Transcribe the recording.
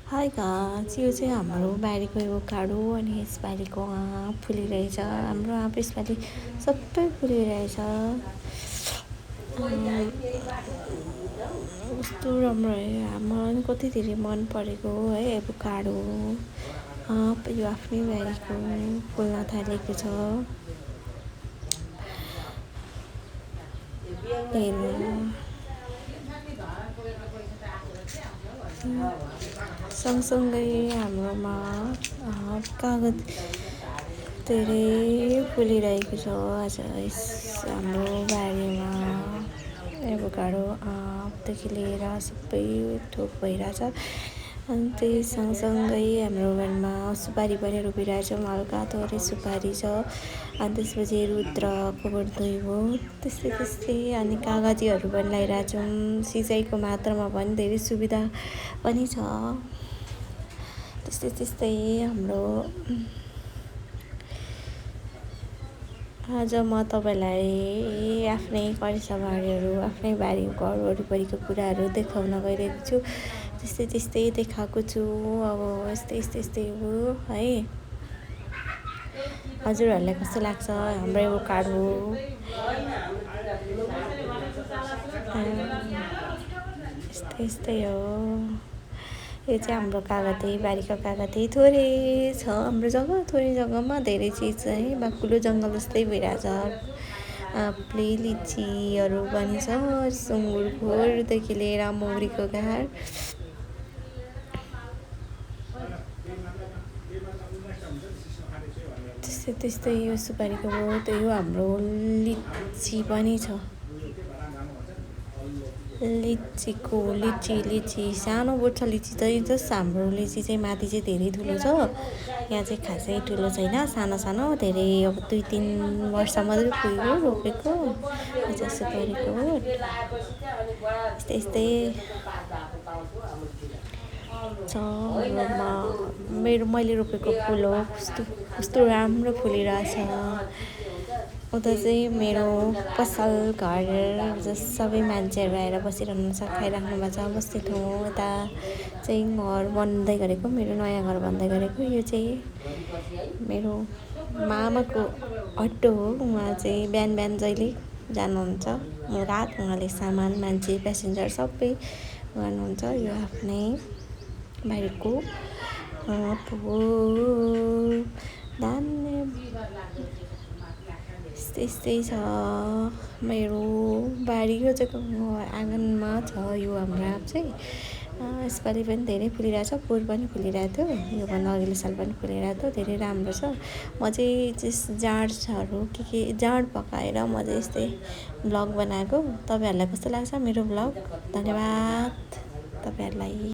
High guys, यो चाहिँ हाम्रो बारीको एभोकाडो अनि यसपालिको आँप फुलिरहेछ। हाम्रो आँप यसपालि सबै फुलिरहेछ। कस्तो राम्रो है, मलाई पनि कति धेरै मन परेको है एभोकाडो आँप। यो आफ्नै बारीको फुल्न थालेको छ। हेर्नु सँगसँगै हाम्रोमा कागज धेरै फुलिरहेको छ आज हाम्रो बारीमा। एभोकाडो आँपदेखि लिएर सबै थोक भइरहेछ। अनि त्यही सँगसँगै हाम्रो घरमा सुपारी पनि रोपिरहेछौँ। हल्का थोरै सुपारी छ। अनि त्यसपछि रुद्रको बढ्दै हो त्यस्तै त्यस्तै। अनि कागजीहरू पनि लगाइरहेछौँ। सिँचाइको मात्रामा पनि धेरै सुविधा पनि छ। त्यस्तै त्यस्तै हाम्रो आज म तपाईँलाई आफ्नै करिसाबारीहरू आफ्नै बारी घर वरिपरिको कुराहरू देखाउन गइरहेको छु। त्यस्तै त्यस्तै देखाएको छु। अब यस्तै यस्तै यस्तै हो है। हजुरहरूलाई कस्तो लाग्छ हाम्रो एभोकाडो? यस्तै यस्तै हो। यो चाहिँ हाम्रो कागती बारीको कागती थोरै छ। हाम्रो जग्गा थोरै जग्गामा धेरै चिज है बाक्लो जङ्गल जस्तै भइरहेछ। आँपले लिचीहरू पनि छ। सुँगुरखोरदेखि लिएर मौरीको घर। त्यस्तै त्यस्तै यो सुपारीको बोट यो हाम्रो लिची पनि छ। लिची सानो बोट छ। लिची चाहिँ जस्ट हाम्रो लिची चाहिँ माथि चाहिँ धेरै ठुलो छ। यहाँ चाहिँ खासै ठुलो छैन, सानो सानो धेरै। अब 2-3 वर्ष मात्रै पुग्यो रोपेको। सुपारीको बोट यस्तै यस्तै छ। मैले रोपेको फुल हो कस्तो राम्रो फुलिरहेछ। उता चाहिँ मेरो पसल घर सबै मान्छेहरू आएर बसिरहनुहुन्छ, खाइराख्नु भएको छ। बस्ने ठाउँ यता चाहिँ घर बन्दै गरेको, मेरो नयाँ घर बन्दै गरेको। यो चाहिँ मेरो मामाको अटो हो। उहाँ चाहिँ बिहान बिहान जहिले जानुहुन्छ रात। उहाँले सामान मान्छे प्यासेन्जर सबै गर्नुहुन्छ। यो आफ्नै बारीको आँप हो। यस्तै छ मेरो बारीको चाहिँ आँगनमा छ यो हाम्रो आँप चाहिँ। यसपालि पनि धेरै फुलिरहेछ। पोहोर पनि फुलिरहेको थियो। योभन्दा अघिल्लो साल पनि फुलिरहेको थियो। धेरै राम्रो छ। म चाहिँ जाँडहरू के जाँड पकाएर म चाहिँ यस्तै भ्लग बनाएको। तपाईँहरूलाई कस्तो लाग्छ मेरो भ्लग? धन्यवाद तपाईँहरूलाई।